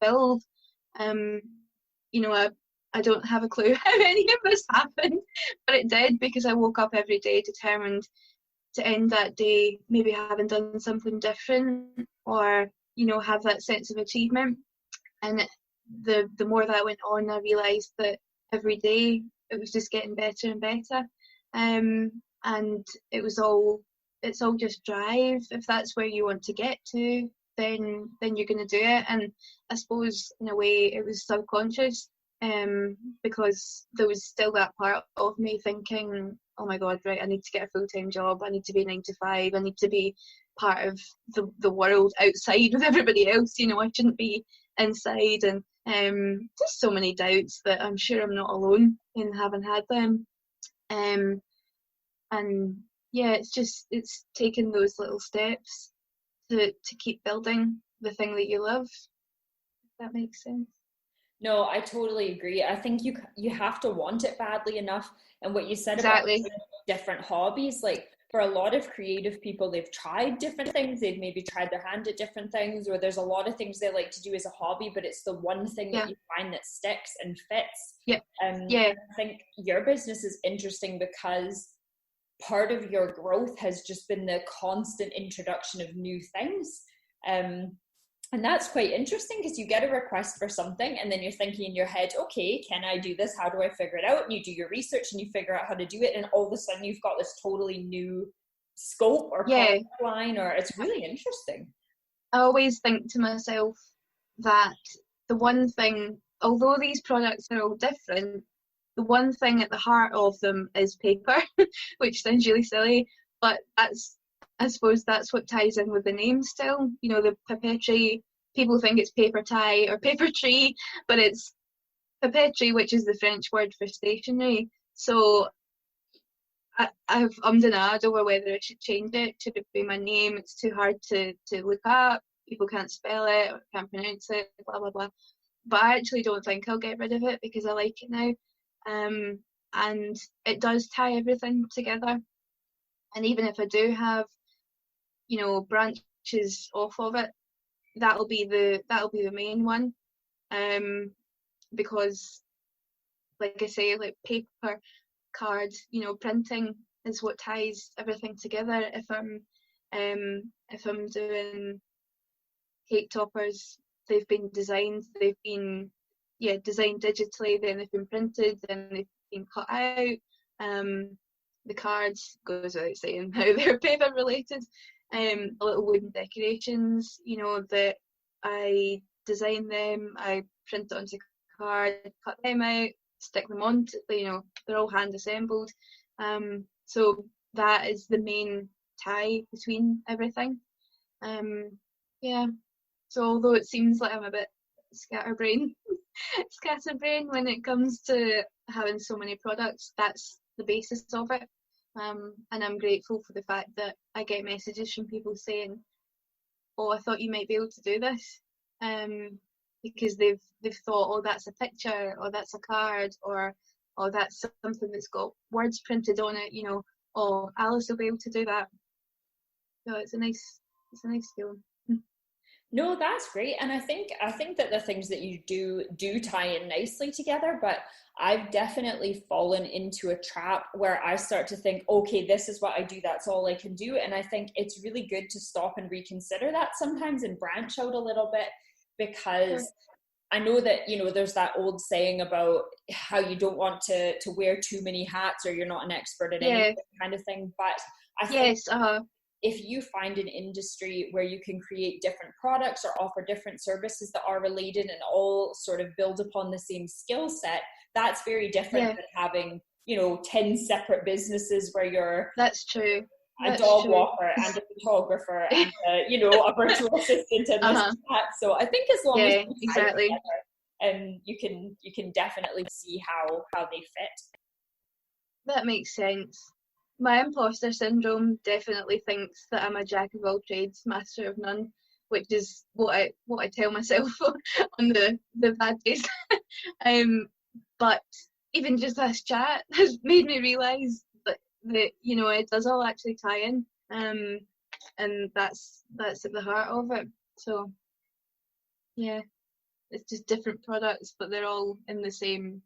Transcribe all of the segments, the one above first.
fulfilled. You know, I don't have a clue how any of this happened, but it did, because I woke up every day determined to end that day maybe having done something different, or, you know, have that sense of achievement. And the more that went on, I realised that every day it was just getting better and better. And it's all just drive. If that's where you want to get to, then you're going to do it. And I suppose in a way it was subconscious, because there was still that part of me thinking, oh my God, right, I need to get a full-time job, I need to be 9 to 5, I need to be part of the world outside with everybody else, you know, I shouldn't be inside. And just so many doubts that I'm sure I'm not alone in having had them. And yeah, it's taking those little steps to keep building the thing that you love, if that makes sense. No, I totally agree. I think you have to want it badly enough. And what you said Exactly. about different hobbies, like for a lot of creative people, they've tried different things. They've maybe tried their hand at different things, or there's a lot of things they like to do as a hobby, but it's the one thing that you find that sticks and fits. Yeah. I think your business is interesting because part of your growth has just been the constant introduction of new things. And that's quite interesting, because you get a request for something and then you're thinking in your head, okay, can I do this? How do I figure it out? And you do your research and you figure out how to do it. And all of a sudden you've got this totally new scope or product line, or it's really interesting. I always think to myself that the one thing, although these products are all different, the one thing at the heart of them is paper, which sounds really silly, but I suppose that's what ties in with the name still. You know, the papeterie, people think it's paper tie or paper tree, but it's papeterie, which is the French word for stationery. So I've ummed and ahed over whether I should change it. Should it be my name? It's too hard to look up. People can't spell it or can't pronounce it, blah, blah, blah. But I actually don't think I'll get rid of it, because I like it now. And it does tie everything together. And even if I do have, you know, branches off of it, that'll be the main one. Because, like I say, like paper, cards, you know, printing is what ties everything together. If I'm doing cake toppers, they've been designed digitally, then they've been printed, then they've been cut out. The cards, goes without saying how they're paper related. Little wooden decorations, you know, that I design them, I print it onto card, cut them out, stick them on, you know, they're all hand assembled. So that is the main tie between everything. So although it seems like I'm a bit scatterbrain when it comes to having so many products, that's the basis of it. And I'm grateful for the fact that I get messages from people saying, oh, I thought you might be able to do this, because they've thought, oh, that's a picture, or that's a card, or that's something that's got words printed on it, you know, oh, Alice will be able to do that. So it's a nice feeling. No, that's great. And I think that the things that you do tie in nicely together, but I've definitely fallen into a trap where I start to think, okay, this is what I do, that's all I can do. And I think it's really good to stop and reconsider that sometimes and branch out a little bit, because I know that, you know, there's that old saying about how you don't want to wear too many hats, or you're not an expert at anything kind of thing. But I think if you find an industry where you can create different products or offer different services that are related and all sort of build upon the same skill set, that's very different than having, you know, 10 separate businesses where you're a dog walker and a photographer and you know, a virtual assistant and this and that. So I think as long as you tie together, and you can definitely see how they fit. That makes sense. My imposter syndrome definitely thinks that I'm a jack of all trades, master of none, which is what I tell myself on the bad days. But even just this chat has made me realise that you know, it does all actually tie in, and that's at the heart of it. So yeah. it's just different products, but they're all in the same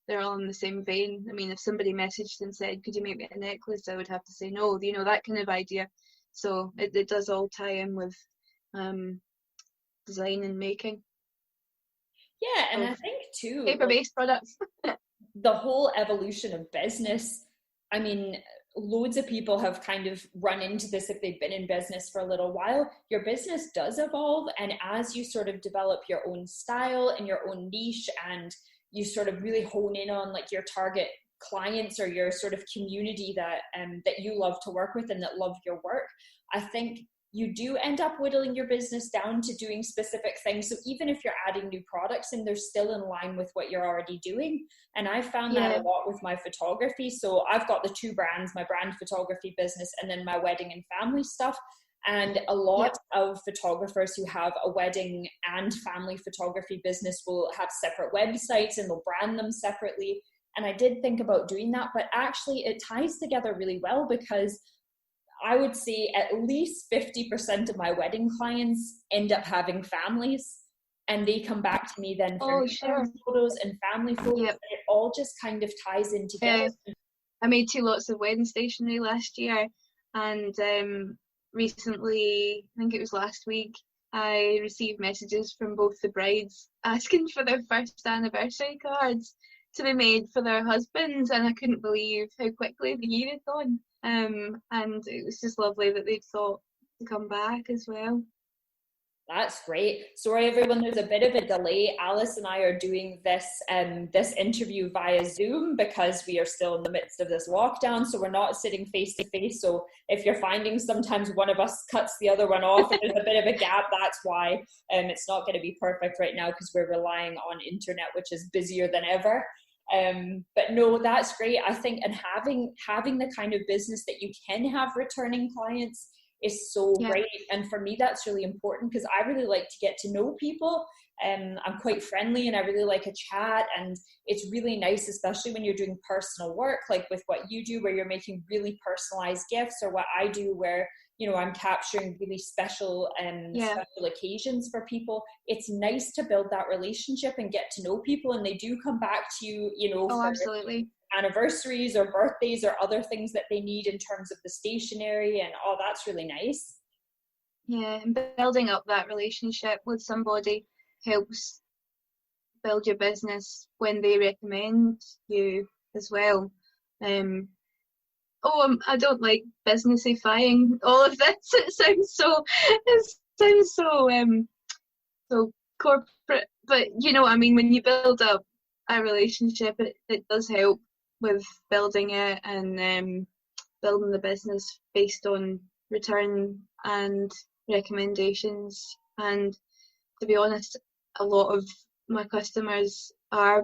vein. I mean, if somebody messaged and said, could you make me a necklace, I would have to say no, you know, that kind of idea. So it does all tie in with design and making. Yeah, and I think too, paper-based products. The whole evolution of business, I mean, loads of people have kind of run into this if they've been in business for a little while. Your business does evolve, and as you sort of develop your own style and your own niche, and you sort of really hone in on like your target clients or your sort of community that that you love to work with and that love your work, I think you do end up whittling your business down to doing specific things. So even if you're adding new products and they're still in line with what you're already doing. And I found that a lot with my photography. So I've got the two brands, my brand photography business and then my wedding and family stuff. And a lot of photographers who have a wedding and family photography business will have separate websites and they'll brand them separately. And I did think about doing that, but actually it ties together really well, because I would say at least 50% of my wedding clients end up having families, and they come back to me then for photos and family photos. And it all just kind of ties in together. I made 2 lots of wedding stationery last year, and recently, I think it was last week, I received messages from both the brides asking for their first anniversary cards to be made for their husbands, and I couldn't believe how quickly the year had gone. And it was just lovely that they'd thought to come back as well. That's great. Sorry, everyone, there's a bit of a delay. Alice and I are doing this interview via Zoom because we are still in the midst of this lockdown, so we're not sitting face to face. So if you're finding sometimes one of us cuts the other one off and there's a bit of a gap, that's why. It's not going to be perfect right now because we're relying on internet, which is busier than ever. But no, that's great. I think, and having the kind of business that you can have returning clients is so great. And for me, that's really important because I really like to get to know people. I'm quite friendly and I really like a chat, and it's really nice, especially when you're doing personal work, like with what you do, where you're making really personalized gifts, or what I do, where, you know, I'm capturing really special special occasions for people. It's nice to build that relationship and get to know people, and they do come back to you, you know, for absolutely. anniversaries or birthdays or other things that they need in terms of the stationery, and that's really nice. Yeah, and building up that relationship with somebody helps build your business when they recommend you as well. I don't like businessifying all of this. It sounds so corporate, but you know what I mean. When you build up a relationship, it does help with building it and building the business based on return and recommendations. And to be honest, a lot of my customers are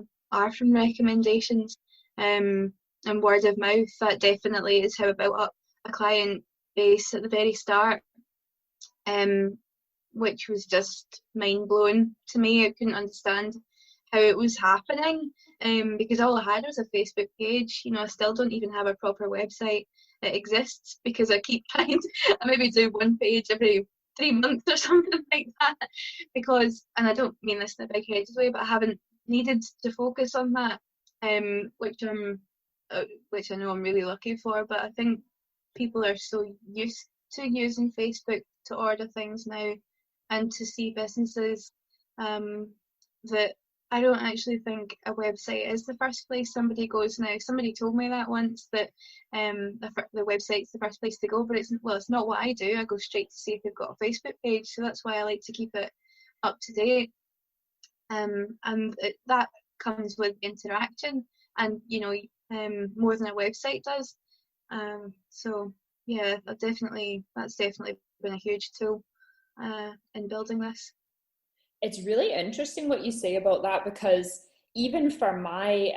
from recommendations and word of mouth. That definitely is how I built up a client base at the very start, which was just mind-blowing to me. I couldn't understand how it was happening, because all I had was a Facebook page. You know, I still don't even have a proper website that exists because I keep trying to, I maybe do one page every 3 months or something like that, because, and I don't mean this in a big-headed way, but I haven't needed to focus on that, which I know I'm really lucky for. But I think people are so used to using Facebook to order things now and to see businesses, that I don't actually think a website is the first place somebody goes now. Somebody told me that once, that the website's the first place to go, but it's not what I do. I go straight to see if they've got a Facebook page, so that's why I like to keep it up to date. That comes with interaction, and you know, more than a website does. So yeah, that's definitely been a huge tool in building this. It's really interesting what you say about that, because even for my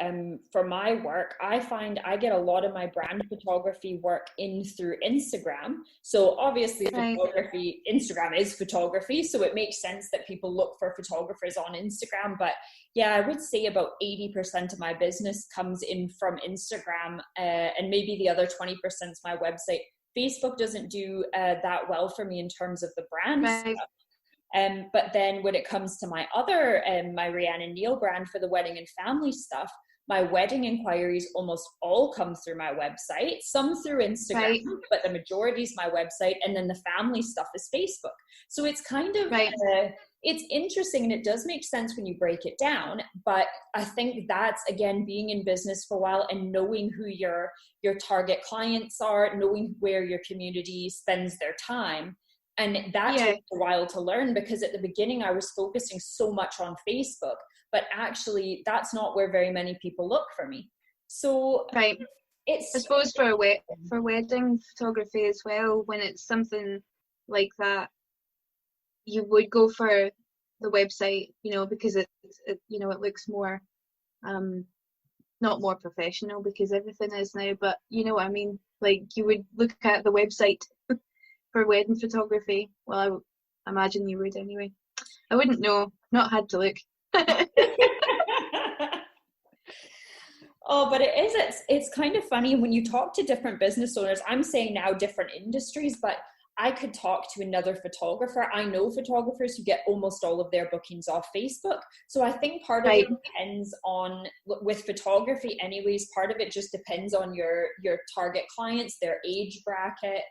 work, I find I get a lot of my brand photography work in through Instagram. So obviously photography, Instagram is photography, so it makes sense that people look for photographers on Instagram. But yeah, I would say about 80% of my business comes in from Instagram, and maybe the other 20% is my website. Facebook doesn't do that well for me in terms of the brand stuff. But then when it comes to my other, my Rhiannon Neal brand for the wedding and family stuff, my wedding inquiries almost all come through my website, some through Instagram, Right. but the majority is my website. And then the family stuff is Facebook. So it's kind of, Right. it's interesting, and it does make sense when you break it down. But I think that's, again, being in business for a while and knowing who your target clients are, knowing where your community spends their time. And that took a while to learn, because at the beginning I was focusing so much on Facebook, but actually that's not where very many people look for me. So right. it's, I suppose for wedding photography as well, when it's something like that, you would go for the website, because it looks more, not more professional, because everything is now, but you know what I mean? Like, you would look at the website for wedding photography. Well, I imagine you would anyway. I wouldn't know. Not had to look. Oh, but it's kind of funny when you talk to different business owners. I'm saying now different industries, but I could talk to another photographer. I know photographers who get almost all of their bookings off Facebook. So I think part of it depends on, with photography anyways, part of it just depends on your target clients, their age bracket,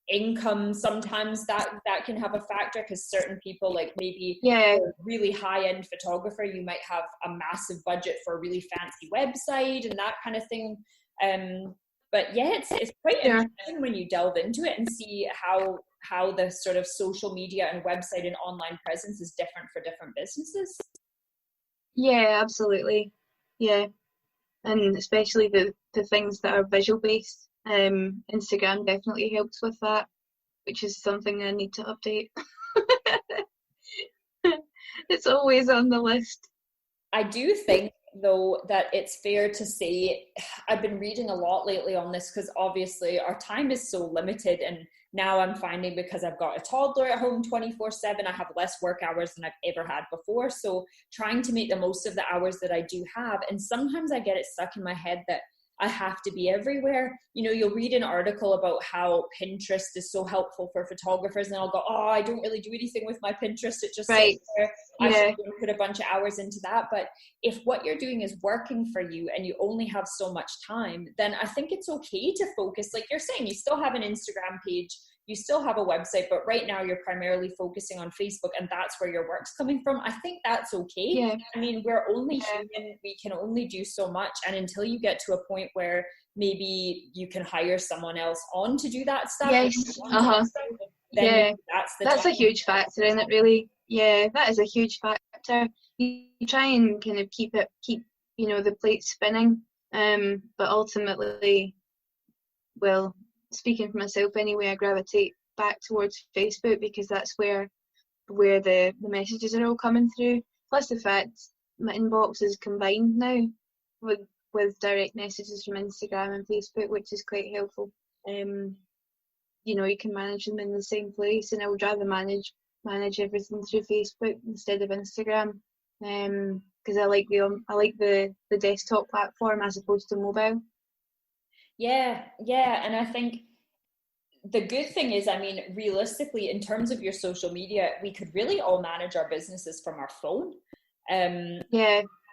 income. Sometimes that can have a factor, because certain people, like maybe a really high-end photographer, you might have a massive budget for a really fancy website and that kind of thing. But yeah, it's quite interesting when you delve into it and see how the sort of social media and website and online presence is different for different businesses. Yeah, absolutely. Yeah, and especially the things that are visual based. Instagram definitely helps with that, which is something I need to update. It's always on the list. I do think, though, that it's fair to say, I've been reading a lot lately on this, because obviously our time is so limited, and now I'm finding, because I've got a toddler at home 24/7, I have less work hours than I've ever had before. So trying to make the most of the hours that I do have. And sometimes I get it stuck in my head that I have to be everywhere. You'll read an article about how Pinterest is so helpful for photographers, and I'll go, oh, I don't really do anything with my Pinterest. It just sits there. I should put a bunch of hours into that. But if what you're doing is working for you and you only have so much time, then I think it's okay to focus. Like you're saying, you still have an Instagram page, you still have a website, but right now you're primarily focusing on Facebook, and that's where your work's coming from. I think that's okay. Yeah. I mean, we're only human. We can only do so much. And until you get to a point where maybe you can hire someone else on to do that stuff. Then that's a huge factor in it, really. Yeah, that is a huge factor. You try and kind of keep the plate spinning, but ultimately, well, speaking for myself anyway, I gravitate back towards Facebook, because that's where the messages are all coming through. Plus the fact my inbox is combined now with direct messages from Instagram and Facebook, which is quite helpful. You can manage them in the same place, and I would rather manage everything through Facebook instead of Instagram, because I like the desktop platform as opposed to mobile. Yeah, and I think the good thing is, I mean, realistically, in terms of your social media, we could really all manage our businesses from our phone.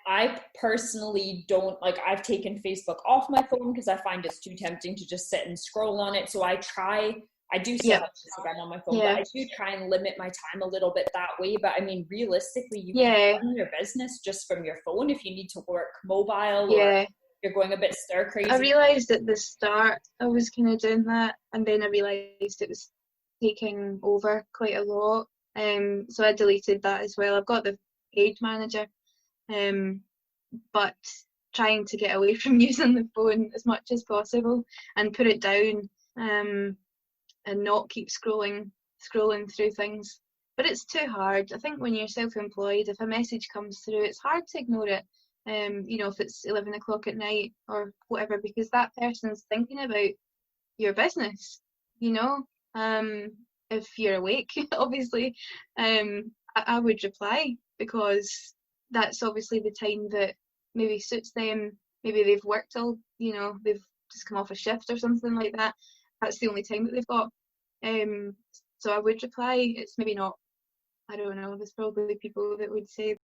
I personally don't, I've taken Facebook off my phone because I find it's too tempting to just sit and scroll on it. So I do still have Instagram on my phone, but I do try and limit my time a little bit that way. But I mean, realistically, you can run your business just from your phone if you need to work mobile or you're going a bit stir crazy. I realised at the start I was kind of doing that, and then I realised it was taking over quite a lot. So I deleted that as well. I've got the page manager, but trying to get away from using the phone as much as possible and put it down, and not keep scrolling through things. But it's too hard. I think when you're self-employed, if a message comes through, it's hard to ignore it. If it's 11 o'clock at night or whatever, because that person's thinking about your business. If you're awake, obviously, I would reply, because that's obviously the time that maybe suits them. Maybe they've worked they've just come off a shift or something like that. That's the only time that they've got. So I would reply. It's maybe not, I don't know, there's probably people that would say